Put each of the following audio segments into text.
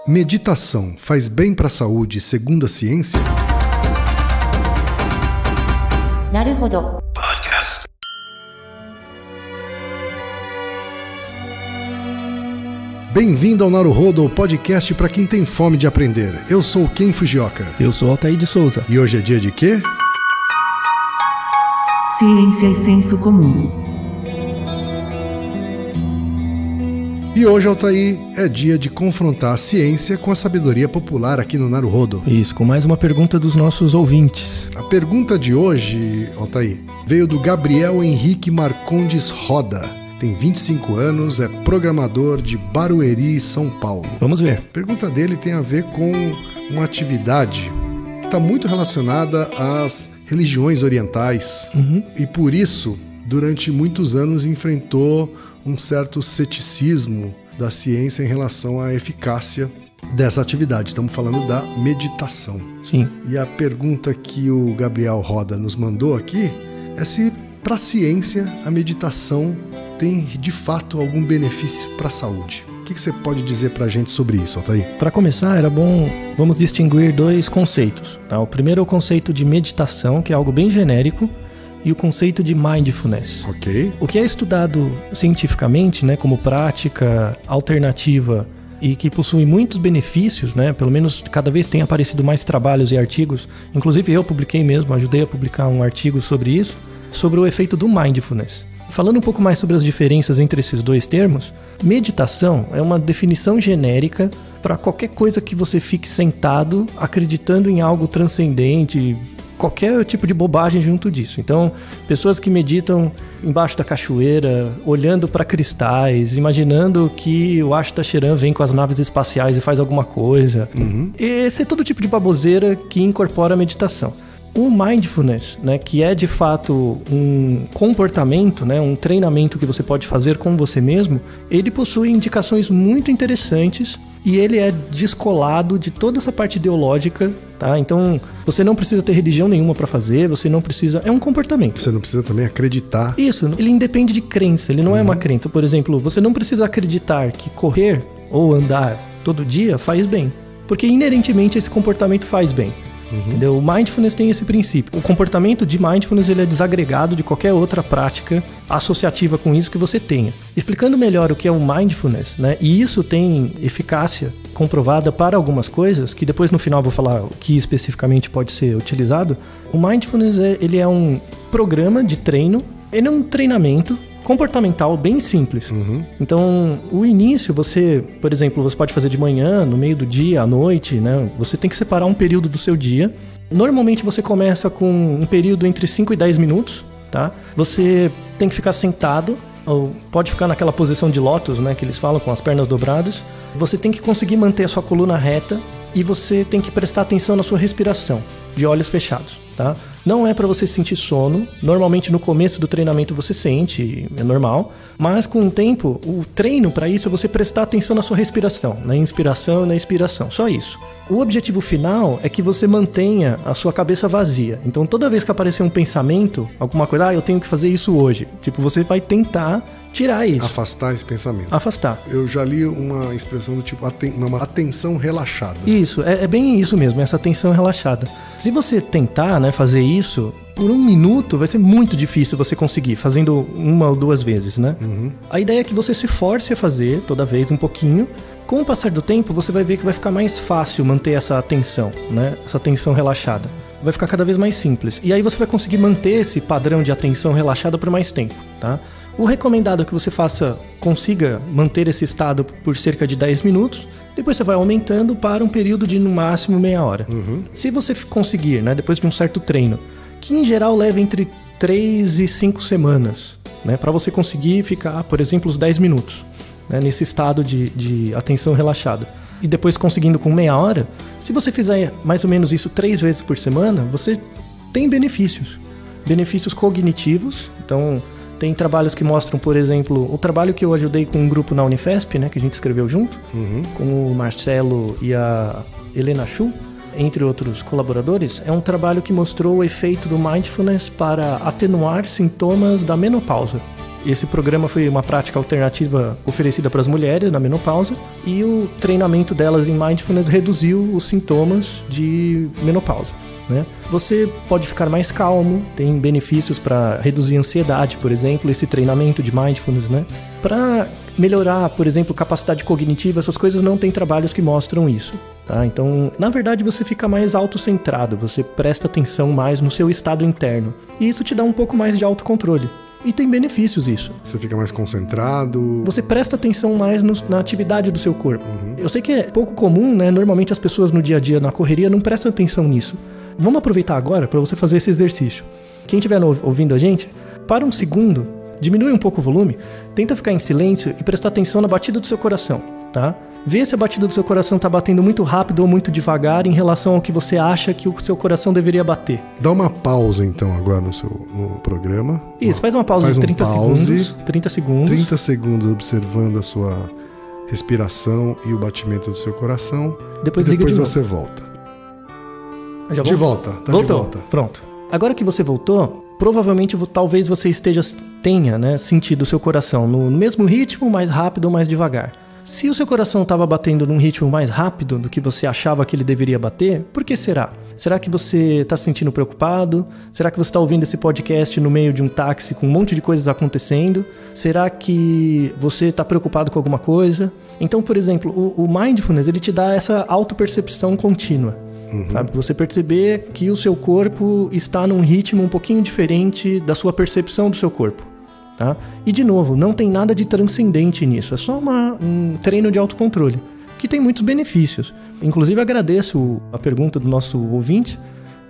Meditação faz bem para a saúde segundo a ciência? Naruhodo. Podcast. Bem-vindo ao Naruhodo, o podcast para quem tem fome de aprender. Eu sou o Ken Fujioka. Eu sou Altair de Souza. E hoje é dia de quê? Ciência e senso comum. E hoje, Altair, é dia de confrontar a ciência com a sabedoria popular aqui no Naruhodo. Isso, com mais uma pergunta dos nossos ouvintes. A pergunta de hoje, Altair, veio do Gabriel Henrique Marcondes Roda. Tem 25 anos, é programador de Barueri, São Paulo. Vamos ver. A pergunta dele tem a ver com uma atividade que está muito relacionada às religiões orientais. E por isso, durante muitos anos, enfrentou um certo ceticismo da ciência em relação à eficácia dessa atividade. Estamos falando da meditação. Sim. E a pergunta que o Gabriel Roda nos mandou aqui é se, para a ciência, a meditação tem, de fato, algum benefício para a saúde. O que você pode dizer para a gente sobre isso, Altair? Para começar, era bom, vamos distinguir dois conceitos. Tá? O primeiro é o conceito de meditação, que é algo bem genérico, e o conceito de mindfulness. Ok. O que é estudado cientificamente, né, como prática alternativa e que possui muitos benefícios, né, pelo menos cada vez tem aparecido mais trabalhos e artigos, inclusive eu publiquei mesmo, ajudei a publicar um artigo sobre isso, sobre o efeito do mindfulness. Falando um pouco mais sobre as diferenças entre esses dois termos, meditação é uma definição genérica para qualquer coisa que você fique sentado acreditando em algo transcendente, qualquer tipo de bobagem junto disso. Então, pessoas que meditam embaixo da cachoeira, olhando para cristais, imaginando que o Ashta Sheran vem com as naves espaciais e faz alguma coisa. Esse é todo tipo de baboseira que incorpora a meditação. O mindfulness, né, que é de fato um comportamento, né, um treinamento que você pode fazer com você mesmo, ele possui indicações muito interessantes e ele é descolado de toda essa parte ideológica, tá? Então, você não precisa ter religião nenhuma para fazer, você não precisa... É um comportamento. Você não precisa também acreditar. Isso, ele independe de crença, ele não é uma crença. Por exemplo, você não precisa acreditar que correr ou andar todo dia faz bem, porque inerentemente esse comportamento faz bem. Entendeu? O mindfulness tem esse princípio. O comportamento de mindfulness ele é desagregado de qualquer outra prática associativa com isso que você tenha. Explicando melhor o que é o mindfulness, né? E isso tem eficácia comprovada para algumas coisas, que depois no final eu vou falar o que especificamente pode ser utilizado. O mindfulness ele é um programa de treino, ele é um treinamento comportamental bem simples. Então, o início, você, por exemplo, você pode fazer de manhã, no meio do dia, à noite, né? Você tem que separar um período do seu dia. Normalmente você começa com um período entre 5 e 10 minutos, tá? Você tem que ficar sentado, ou pode ficar naquela posição de lótus, né, que eles falam, com as pernas dobradas. Você tem que conseguir manter a sua coluna reta e você tem que prestar atenção na sua respiração, de olhos fechados, tá? Não é para você sentir sono. Normalmente no começo do treinamento você sente, é normal. Mas com o tempo, o treino para isso é você prestar atenção na sua respiração, na inspiração e na expiração, só isso. O objetivo final é que você mantenha a sua cabeça vazia. Então toda vez que aparecer um pensamento, alguma coisa, eu tenho que fazer isso hoje, tipo, você vai tentar tirar isso. Afastar esse pensamento. Afastar. Eu já li uma expressão do tipo uma atenção relaxada. Isso, é bem isso mesmo, essa atenção relaxada. Se você tentar, né, fazer isso, por 1 minuto vai ser muito difícil você conseguir, fazendo 1 ou 2 vezes, né? A ideia é que você se force a fazer toda vez um pouquinho. Com o passar do tempo, você vai ver que vai ficar mais fácil manter essa atenção, né? Essa atenção relaxada. Vai ficar cada vez mais simples. E aí você vai conseguir manter esse padrão de atenção relaxada por mais tempo, tá? O recomendado é que você consiga manter esse estado por cerca de 10 minutos, depois você vai aumentando para um período de no máximo meia hora. Se você conseguir, né, depois de um certo treino, que em geral leva entre 3 e 5 semanas, né, para você conseguir ficar, por exemplo, os 10 minutos, né, nesse estado de atenção relaxada. E depois conseguindo com meia hora, se você fizer mais ou menos isso 3 vezes por semana, você tem benefícios. Benefícios cognitivos, então... Tem trabalhos que mostram, por exemplo, o trabalho que eu ajudei com um grupo na Unifesp, né, que a gente escreveu junto, com o Marcelo e a Helena Chu, entre outros colaboradores, é um trabalho que mostrou o efeito do mindfulness para atenuar sintomas da menopausa. Esse programa foi uma prática alternativa oferecida para as mulheres na menopausa e o treinamento delas em Mindfulness reduziu os sintomas de menopausa, né? Você pode ficar mais calmo, tem benefícios para reduzir a ansiedade, por exemplo, esse treinamento de Mindfulness, né? Para melhorar, por exemplo, capacidade cognitiva, essas coisas não tem trabalhos que mostram isso, tá? Então, na verdade, você fica mais autocentrado, você presta atenção mais no seu estado interno e isso te dá um pouco mais de autocontrole. E tem benefícios isso. Você fica mais concentrado. Você presta atenção mais na atividade do seu corpo. Eu sei que é pouco comum, né? Normalmente as pessoas no dia a dia, na correria, não prestam atenção nisso. Vamos aproveitar agora para você fazer esse exercício. Quem estiver ouvindo a gente, para um segundo, diminui um pouco o volume, tenta ficar em silêncio e prestar atenção na batida do seu coração, tá? Vê se a batida do seu coração está batendo muito rápido ou muito devagar em relação ao que você acha que o seu coração deveria bater. Dá uma pausa, então, agora no programa. Isso, faz uma pausa de 30 segundos. 30 segundos. 30 segundos observando a sua respiração e o batimento do seu coração. Depois liga de você novo. volta. Já de volta. Tá voltou. De volta. Pronto. Agora que você voltou, provavelmente talvez você tenha, né, sentido o seu coração no mesmo ritmo, mais rápido ou mais devagar. Se o seu coração estava batendo num ritmo mais rápido do que você achava que ele deveria bater, por que será? Será que você está se sentindo preocupado? Será que você está ouvindo esse podcast no meio de um táxi com um monte de coisas acontecendo? Será que você está preocupado com alguma coisa? Então, por exemplo, o Mindfulness ele te dá essa autopercepção contínua. Sabe? Você perceber que o seu corpo está num ritmo um pouquinho diferente da sua percepção do seu corpo. Tá? E de novo, não tem nada de transcendente nisso, é só um treino de autocontrole, que tem muitos benefícios. Inclusive agradeço a pergunta do nosso ouvinte,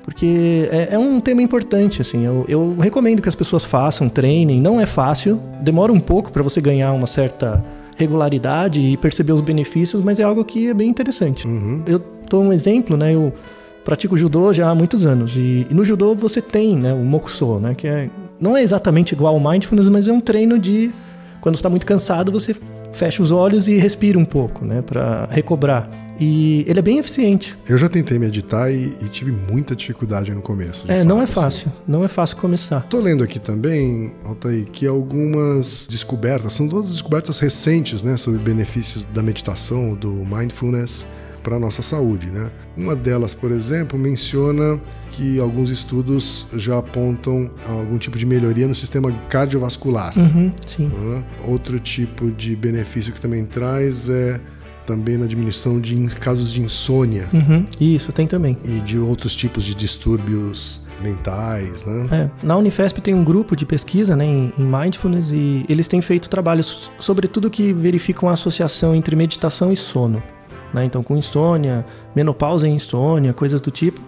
porque é um tema importante, assim, eu recomendo que as pessoas façam, treinem, não é fácil, demora um pouco para você ganhar uma certa regularidade e perceber os benefícios, mas é algo que é bem interessante. Eu dou um exemplo, né, eu pratico judô já há muitos anos, e no judô você tem, né, o mokuso, né, que não é exatamente igual ao Mindfulness, mas é um treino de, quando você está muito cansado, você fecha os olhos e respira um pouco, né, para recobrar. E ele é bem eficiente. Eu já tentei meditar e tive muita dificuldade no começo. Não é fácil. Assim. Não é fácil começar. Tô lendo aqui também, Altair, que algumas descobertas, são todas descobertas recentes, né, sobre benefícios da meditação, do Mindfulness para a nossa saúde, né? Uma delas, por exemplo, menciona que alguns estudos já apontam algum tipo de melhoria no sistema cardiovascular. Sim. Outro tipo de benefício que também traz é também na diminuição de casos de insônia. Isso, tem também. E de outros tipos de distúrbios mentais, né? Na Unifesp tem um grupo de pesquisa, né, em Mindfulness, e eles têm feito trabalhos, sobretudo, que verificam a associação entre meditação e sono. Né? Então, com insônia, menopausa e insônia, coisas do tipo,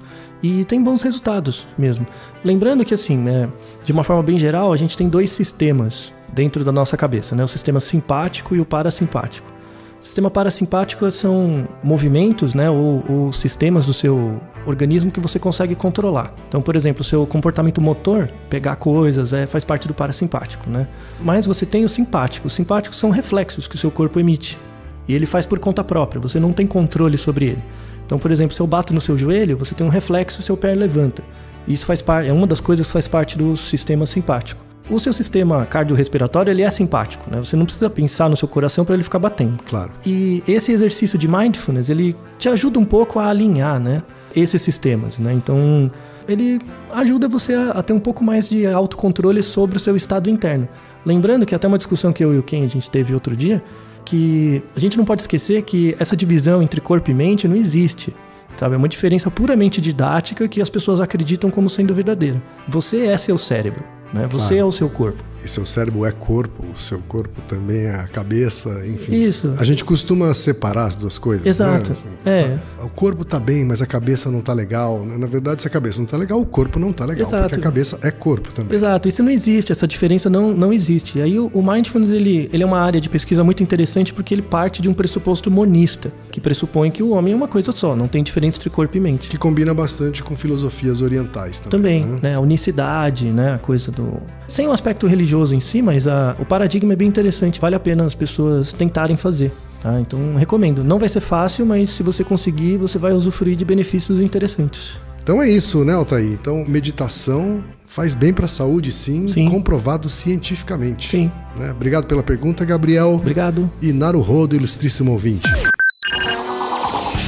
e tem bons resultados mesmo. Lembrando que, assim, né, de uma forma bem geral, a gente tem dois sistemas dentro da nossa cabeça, né? O sistema simpático e o parasimpático. O sistema parasimpático são movimentos, né, ou sistemas do seu organismo que você consegue controlar. Então, por exemplo, o seu comportamento motor, pegar coisas, faz parte do parasimpático, né? Mas você tem o simpático. Os simpáticos são reflexos que o seu corpo emite. E ele faz por conta própria, você não tem controle sobre ele. Então, por exemplo, se eu bato no seu joelho, você tem um reflexo e seu pé levanta. Isso faz parte, é uma das coisas que faz parte do sistema simpático. O seu sistema cardiorrespiratório, ele é simpático, né? Você não precisa pensar no seu coração para ele ficar batendo. Claro. E esse exercício de Mindfulness, ele te ajuda um pouco a alinhar, né, esses sistemas, né? Então, ele ajuda você a ter um pouco mais de autocontrole sobre o seu estado interno. Lembrando que até uma discussão que eu e o Ken a gente teve outro dia, que a gente não pode esquecer que essa divisão entre corpo e mente não existe, sabe? É uma diferença puramente didática que as pessoas acreditam como sendo verdadeira. Você é seu cérebro, né? Você é o seu corpo. E seu cérebro é corpo, o seu corpo também é a cabeça, enfim. Isso. A gente costuma separar as duas coisas. Exato. Né? Assim, o corpo tá bem, mas a cabeça não tá legal. Na verdade, se a cabeça não tá legal, o corpo não tá legal. Exato. Porque a cabeça é corpo também. Exato. Isso não existe, essa diferença não existe. E aí o Mindfulness, ele é uma área de pesquisa muito interessante porque ele parte de um pressuposto monista, que pressupõe que o homem é uma coisa só, não tem diferença entre corpo e mente. Que combina bastante com filosofias orientais também. Né? A unicidade, né? A coisa do... Sem o aspecto religioso em si, mas o paradigma é bem interessante, vale a pena as pessoas tentarem fazer, tá? Então recomendo, não vai ser fácil, mas se você conseguir, você vai usufruir de benefícios interessantes. Então é isso, né, Altair? Então, meditação faz bem para a saúde, sim, comprovado cientificamente. Sim. Né? Obrigado pela pergunta, Gabriel. Obrigado. E Naruhodo, ilustríssimo ouvinte.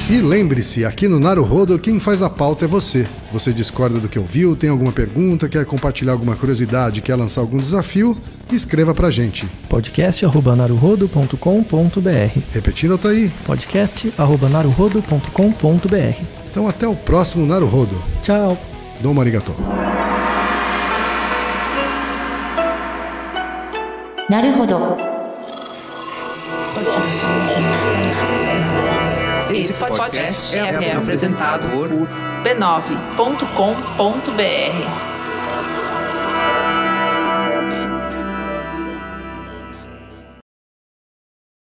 E lembre-se, aqui no Naruhodo, quem faz a pauta é você. Você discorda do que ouviu, tem alguma pergunta, quer compartilhar alguma curiosidade, quer lançar algum desafio? Escreva pra gente. podcast@naruhodo.com.br. Repetindo, Altair. podcast@naruhodo.com.br. Então até o próximo Naruhodo. Tchau. Domo arigatou. Naruhodo. Esse podcast é apresentado por b9.com.br.